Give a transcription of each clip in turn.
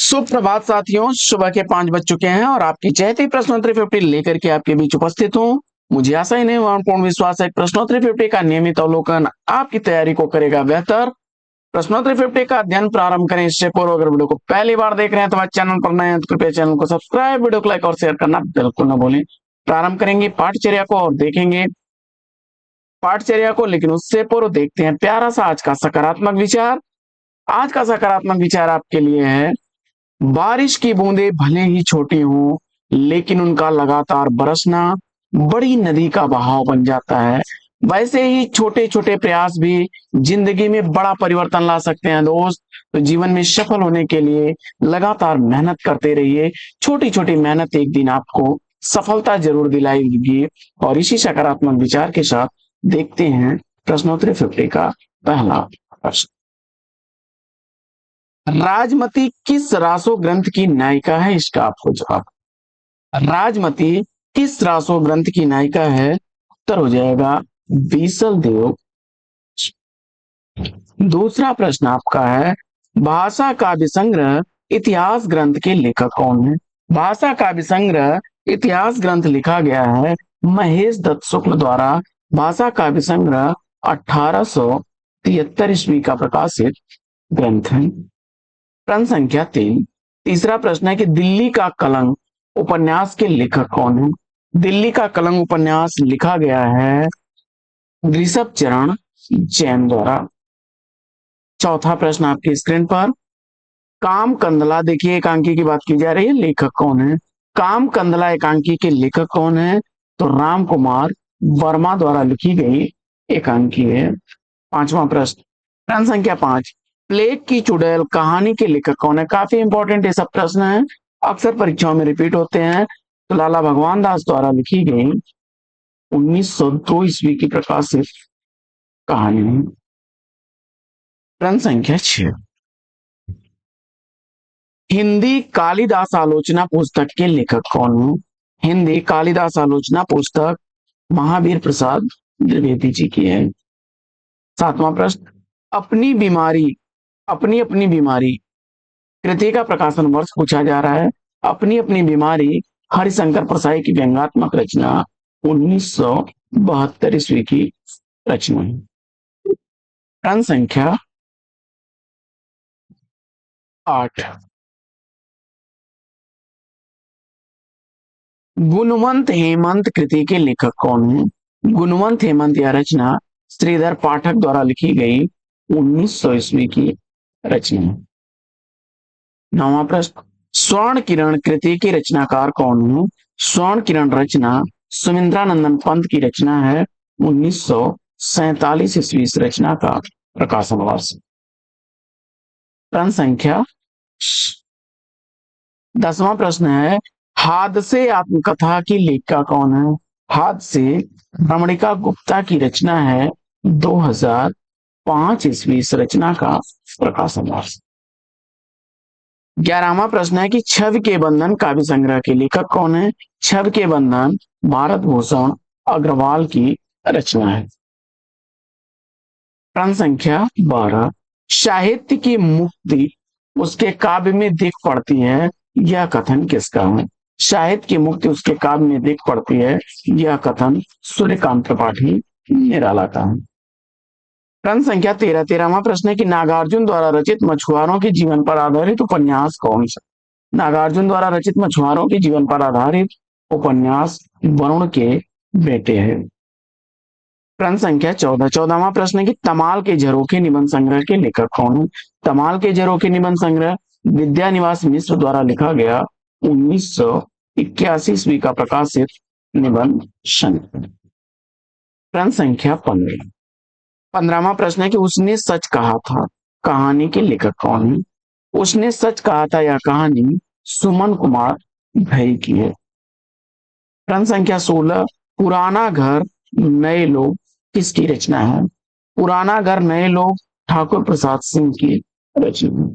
सुप्रभात साथियों, सुबह के 5 बज चुके हैं और आपकी चहती प्रश्नोत्तरी 50 लेकर के आपके बीच उपस्थित हूँ। मुझे आशा ही नहीं पूर्ण विश्वास है प्रश्नोत्तरी 50 का नियमित अवलोकन आपकी तैयारी को करेगा बेहतर। प्रश्नोत्तरी 50 का अध्ययन प्रारंभ करें इससे पूर्व अगर वीडियो को पहली बार देख रहे हैं तो हमारे चैनल पर नए हैं तो कृपया चैनल को सब्सक्राइब, वीडियो को लाइक और शेयर करना बिल्कुल न भूलें। प्रारंभ करेंगे पाठचर्या को और देखेंगे पाठचर्या को, लेकिन उससे पूर्व देखते हैं प्यारा सा आज का सकारात्मक विचार। आज का सकारात्मक विचार आपके लिए है, बारिश की बूंदें भले ही छोटी हों, लेकिन उनका लगातार बरसना बड़ी नदी का बहाव बन जाता है। वैसे ही छोटे छोटे प्रयास भी जिंदगी में बड़ा परिवर्तन ला सकते हैं दोस्त। तो जीवन में सफल होने के लिए लगातार मेहनत करते रहिए। छोटी छोटी मेहनत एक दिन आपको सफलता जरूर दिलाएगी। और इसी सकारात्मक विचार के साथ देखते हैं प्रश्नोत्तरी 50 का पहला प्रश्न। राजमती किस रासो ग्रंथ की नायिका है? इसका आपको जवाब। राजमती किस रासो ग्रंथ की नायिका है? उत्तर हो जाएगा बीसल देव। दूसरा प्रश्न आपका है, भाषा काव्य संग्रह इतिहास ग्रंथ के लेखक कौन है? भाषा काव्य संग्रह इतिहास ग्रंथ लिखा गया है महेश दत्त शुक्ल द्वारा। भाषा काव्य संग्रह 1873 ईस्वी का प्रकाशित ग्रंथ है। प्रश्न संख्या 3। तीसरा प्रश्न है कि दिल्ली का कलंक उपन्यास के लेखक कौन है? दिल्ली का कलंक उपन्यास लिखा गया है ऋषभ चरण जैन द्वारा। चौथा प्रश्न आपकी स्क्रीन पर, काम कंदला, देखिए एकांकी की बात की जा रही है, लेखक कौन है? काम कंदला एकांकी के लेखक कौन है? तो राम कुमार वर्मा द्वारा लिखी गई एकांकी है। पांचवा प्रश्न, प्रश्न संख्या 5, प्लेग की चुड़ैल कहानी के लेखक कौन है? काफी इंपॉर्टेंट ये सब प्रश्न है, अक्सर परीक्षाओं में रिपीट होते हैं। तो लाला भगवान दास द्वारा लिखी गई 1902 ईस्वी की प्रकाशित कहानी है। प्रश्न संख्या 6, हिंदी कालिदास आलोचना पुस्तक के लेखक कौन है? हिंदी कालिदास आलोचना पुस्तक महावीर प्रसाद द्विवेदी जी की है। सातवां प्रश्न, अपनी बीमारी अपनी अपनी बीमारी कृति का प्रकाशन वर्ष पूछा जा रहा है। अपनी अपनी बीमारी हरिशंकर प्रसाई की व्यंग्यात्मक रचना 1972 ईस्वी की रचना है। प्रश्न संख्या 8, गुणवंत हेमंत कृति के लेखक कौन है? गुणवंत हेमंत यह रचना श्रीधर पाठक द्वारा लिखी गई 1900 ईस्वी की रचना है। नौवां प्रश्न, स्वर्ण किरण कृति के रचनाकार कौन है? स्वर्ण किरण रचना सुमिंद्रानंदन पंत की रचना है 1947 ईस्वी इस रचना का प्रकाशन वर्ष। प्रश्न संख्या 10वां प्रश्न है, हादसे आत्मकथा की लेखिका कौन है? हादसे रमणिका गुप्ता की रचना है 2005 ईस्वी इस रचना का प्रकाशन वर्ष। 11वां प्रश्न है कि छवि के बंधन काव्य संग्रह के लेखक कौन है? छवि के बंधन भारत भूषण अग्रवाल की रचना है। प्रश्न संख्या 12, साहित्य की मुक्ति उसके काव्य में दिख पड़ती है, यह कथन किसका है? साहित्य की मुक्ति उसके काव्य में दिख पड़ती है, यह कथन सूर्यकांत त्रिपाठी निराला का है। प्रश्न संख्या 13, 13वां प्रश्न है कि नागार्जुन द्वारा रचित मछुआरों के जीवन पर आधारित उपन्यास कौन सा? नागार्जुन द्वारा रचित मछुआरों के जीवन पर आधारित उपन्यास वरुण के बेटे है। प्रश्न संख्या 14, 14वां प्रश्न है कि तमाल के झरोखे निबंध संग्रह के लेखक कौन है? तमाल के झरोखे निबंध संग्रह विद्यानिवास मिश्र द्वारा लिखा गया 1981 ईस्वी का प्रकाशित निबंध संग्रह। प्रश्न संख्या 15, 15वां प्रश्न है कि उसने सच कहा था कहानी के लेखक कौन है? उसने सच कहा था यह कहानी सुमन कुमार भई की है। प्रश्न संख्या 16, पुराना घर नए लोग किसकी रचना है? पुराना घर नए लोग ठाकुर प्रसाद सिंह की रचना है।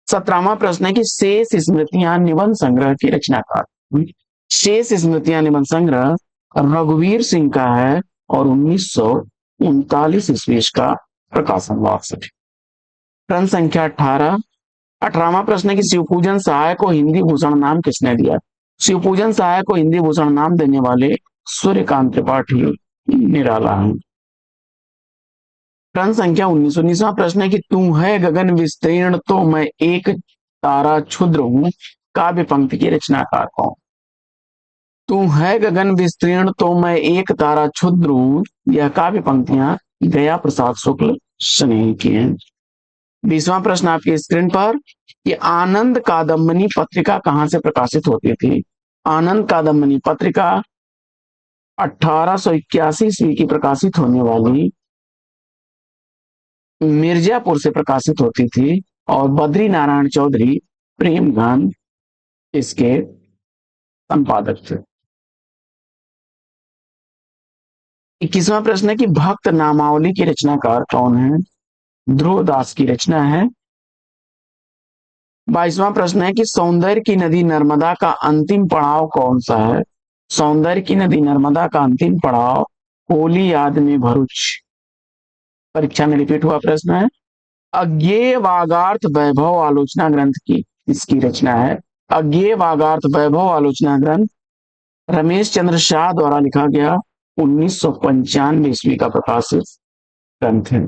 17वां प्रश्न है कि शेष स्मृतियां निबंध संग्रह की रचनाकार। शेष स्मृतियां निबंध संग्रह रघुवीर सिंह का है और 1939 ईस्वी का प्रकाशन वर्ष है। प्रश्न संख्या 18, 18वां प्रश्न है कि शिवपूजन सहाय को हिंदी भूषण नाम किसने दिया? शिवपूजन सहाय को हिंदी भूषण नाम देने वाले सूर्यकांत त्रिपाठी निराला हैं। प्रश्न संख्या 19वां प्रश्न है कि तू है गगन विस्तीर्ण तो मैं एक तारा क्षुद्र हूं, काव्य पंक्ति के रचनाकार कौन? तू है गगन विस्तीर्ण तो मैं एक तारा क्षुद्र हूं, यह काव्य पंक्तियां दया प्रसाद शुक्ल स्नेही की हैं। 20वां प्रश्न आपकी स्क्रीन पर कि आनंद कादम्बनी पत्रिका कहां से प्रकाशित होती थी? आनंद कादम्बनी पत्रिका 1881 ईस्वी की प्रकाशित होने वाली मिर्जापुर से प्रकाशित होती थी और बद्री नारायण चौधरी प्रेमगन इसके संपादक थे। 21वां प्रश्न है कि भक्त नामावली की रचनाकार कौन है? ध्रुव दास की रचना है। 22वां प्रश्न है कि सौंदर्य की नदी नर्मदा का अंतिम पड़ाव कौन सा है? सौंदर्य की नदी नर्मदा का अंतिम पड़ाव होली याद में भरूच। परीक्षा में रिपीट हुआ प्रश्न है। अज्ञेय वागार्थ वैभव आलोचना ग्रंथ की इसकी रचना है। अज्ञेय वागार्थ वैभव आलोचना ग्रंथ रमेश चंद्र शाह द्वारा लिखा गया 1995 ईस्वी का प्रकाशित ग्रंथ है।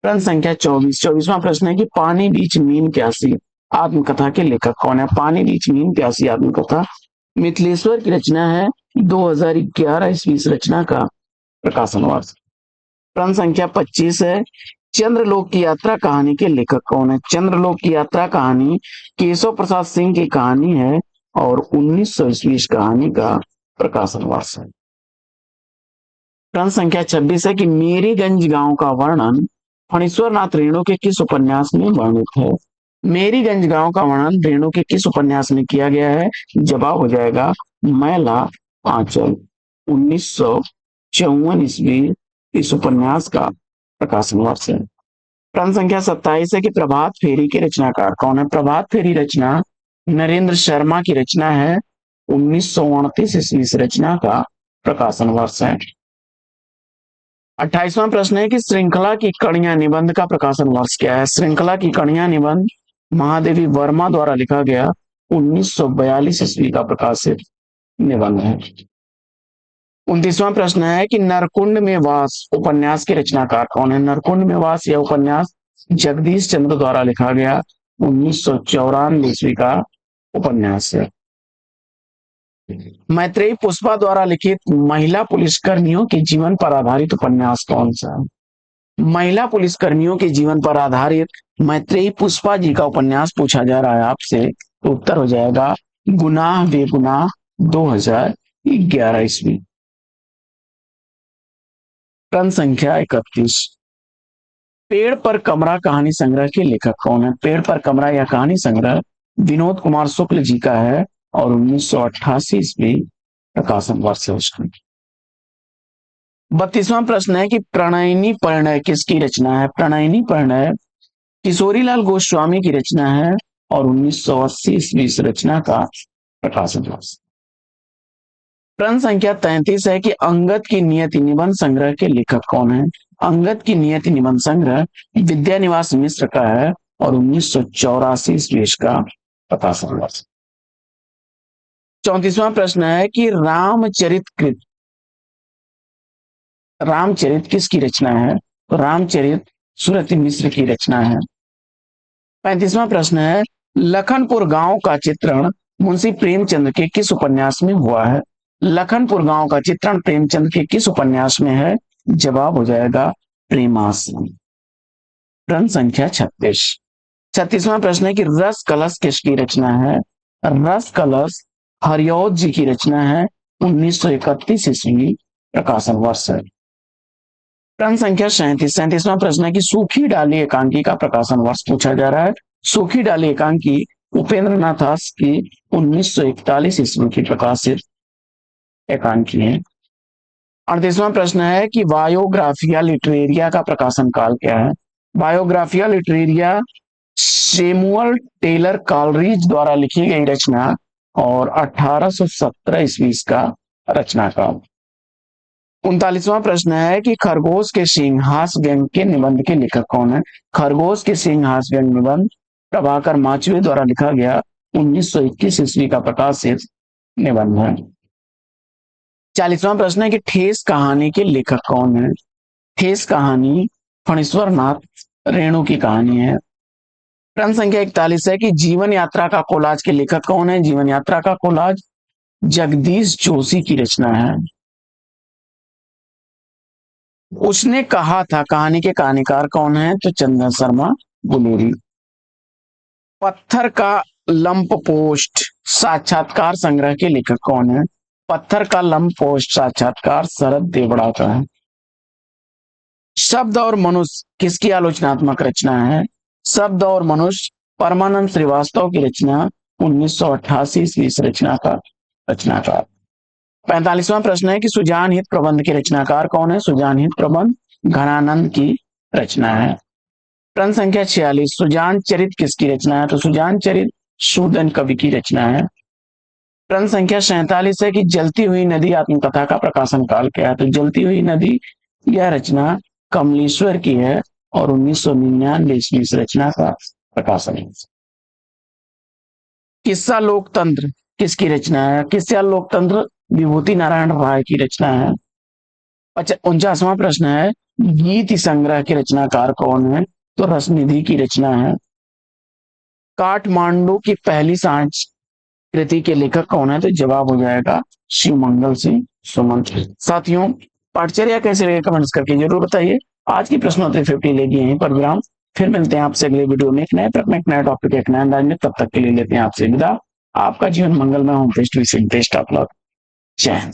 प्रश्न संख्या 24वां प्रश्न है कि पानी बीच मीन प्यासी आत्मकथा के लेखक कौन है? पानी बीच मीन प्यासी आत्मकथा मिथिलेश्वर की रचना है। 2011 ईस्वी इस रचना का प्रकाशन वर्ष। प्रश्न संख्या 25 है चंद्रलोक की यात्रा कहानी के लेखक कौन है? चंद्रलोक की यात्रा कहानी केशव प्रसाद सिंह की कहानी है और 1900 ईस्वी इस कहानी का प्रकाशन वर्ष है। प्रश्न संख्या 26 है कि मेरीगंज गांव का वर्णन फणीश्वर नाथ रेणु के किस उपन्यास में वर्णित है? मेरीगंज गांव का वर्णन रेणु के किस उपन्यास में किया गया है? जवाब हो जाएगा मैला आंचल। 1954 ईस्वी इस उपन्यास का प्रकाशन वर्ष है। प्रश्न संख्या 27 है कि प्रभात फेरी के रचनाकार कौन है? प्रभात फेरी रचना नरेंद्र शर्मा की रचना है। 1929 ईस्वी इस रचना का प्रकाशन वर्ष है। 28वां प्रश्न है कि श्रृंखला की कड़ियां निबंध का प्रकाशन वर्ष क्या है? श्रृंखला की कड़ियां निबंध महादेवी वर्मा द्वारा लिखा गया 1942 ईस्वी का प्रकाशित निबंध है। 29वां प्रश्न है कि नरकुंड में वास उपन्यास के रचनाकार कौन है? नरकुंड में वास यह उपन्यास जगदीश चंद्र द्वारा लिखा गया 1994 ईस्वी का उपन्यास है। मैत्रेयी पुष्पा द्वारा लिखित महिला पुलिसकर्मियों के जीवन पर आधारित उपन्यास कौन सा है? महिला पुलिसकर्मियों के जीवन पर आधारित मैत्रेयी पुष्पा जी का उपन्यास पूछा जा रहा है आपसे, तो उत्तर हो जाएगा गुनाह बेगुनाह 2011 ईस्वी। प्रश्न संख्या 31 पेड़ पर कमरा कहानी संग्रह के लेखक कौन है? पेड़ पर कमरा या कहानी संग्रह विनोद कुमार शुक्ल जी का है और 1988 ईस्वी प्रकाशन वर्ष है उसका। 32वां प्रश्न है कि प्रणयिनी परिणय किसकी रचना है? प्रणयिनी परिणय किशोरीलाल गोस्वामी की रचना है और 1980 ईस्वी इस रचना का प्रकाशन वर्ष। प्रश्न संख्या 33 है कि अंगद की नियति निबंध संग्रह के लेखक कौन है? अंगद की नियति निबंध संग्रह विद्यानिवास मिश्र का है और 1984 ईस्वी इसका प्रकाशन वर्ष। 34वां प्रश्न है कि रामचरित किसकी रचना है? तो रामचरित सुरति मिश्र की रचना है। 35वां प्रश्न है लखनपुर गांव का चित्रण मुंशी प्रेमचंद के किस उपन्यास में हुआ है? लखनपुर गांव का चित्रण प्रेमचंद के किस उपन्यास में है? जवाब हो जाएगा प्रेमाश्रम। प्रश्न संख्या 36वां प्रश्न है कि रस कलश किसकी रचना है? रस कलश हरिऔध जी की रचना है। 1931 ईस्वी प्रकाशन वर्ष है। प्रश्न संख्या 37वां प्रश्न है कि सूखी डाली एकांकी का प्रकाशन वर्ष पूछा जा रहा है। सूखी डाली एकांकी उपेंद्र नाथ दास की 1941 ईस्वी की प्रकाशित एकांकी है। 38वां प्रश्न है कि बायोग्राफिया लिटरेरिया का प्रकाशन काल क्या है? Biographia Literaria Samuel Taylor Coleridge द्वारा लिखी गई रचना और 1817 ईस्वी का रचना काल। 39वां प्रश्न है कि खरगोश के सिंह हास्य व्यंग के निबंध के लेखक कौन है? खरगोश के सिंह हास्य व्यंग निबंध प्रभाकर माचवे द्वारा लिखा गया 1921 ईस्वी का प्रकाशित निबंध है। 40वां प्रश्न है कि ठेस कहानी के लेखक कौन है? ठेस कहानी फणीश्वर नाथ रेणु की कहानी है। प्रश्न संख्या 41 है कि जीवन यात्रा का कोलाज के लेखक कौन है? जीवन यात्रा का कोलाज जगदीश जोशी की रचना है। उसने कहा था कहानी के कहानीकार कौन है? तो चंदन शर्मा गुलेरी। पत्थर का लंप पोस्ट साक्षात्कार संग्रह के लेखक कौन है? पत्थर का लंप पोस्ट साक्षात्कार शरद देवड़ा का है। शब्द और मनुष्य किसकी आलोचनात्मक रचना है? शब्द और मनुष्य परमानंद श्रीवास्तव की रचना 1988 ईस्वी इस रचना का रचनाकार। 45वां प्रश्न है कि सुजान हित प्रबंध के रचनाकार कौन है? सुजान हित प्रबंध घनानंद की रचना है। प्रश्न संख्या 46 सुजान चरित किसकी रचना है? तो सुजान चरित सूदन कवि की रचना है। प्रश्न संख्या 47 है कि जलती हुई नदी आत्मकथा का प्रकाशन काल क्या है? तो जलती हुई नदी यह रचना कमलेश्वर की है और 1999 ईस्वी इस रचना का प्रकाशन है। किस्सा लोकतंत्र किसकी रचना है? किस्सा लोकतंत्र विभूति नारायण राय की रचना है। 49वां प्रश्न है गीत संग्रह के रचनाकार कौन है? तो रसनिधि की रचना है। काठमांडू की पहली सांच कृति के लेखक कौन है? तो जवाब हो जाएगा शिवमंगल सिंह सुमन। साथियों पाठचर्या कैसे लगे कमेंट्स करके जरूर बताइए। आज की प्रश्नोत्तरी 50 लेगी यहीं पर विराम। फिर मिलते हैं आपसे अगले वीडियो में एक नए प्रश्न एक नया टॉपिक एक नया अंदाज में। तब तक के लिए लेते हैं आपसे विदा। आपका जीवन मंगलमय हो। Best wishing best of luck. जय हिंद।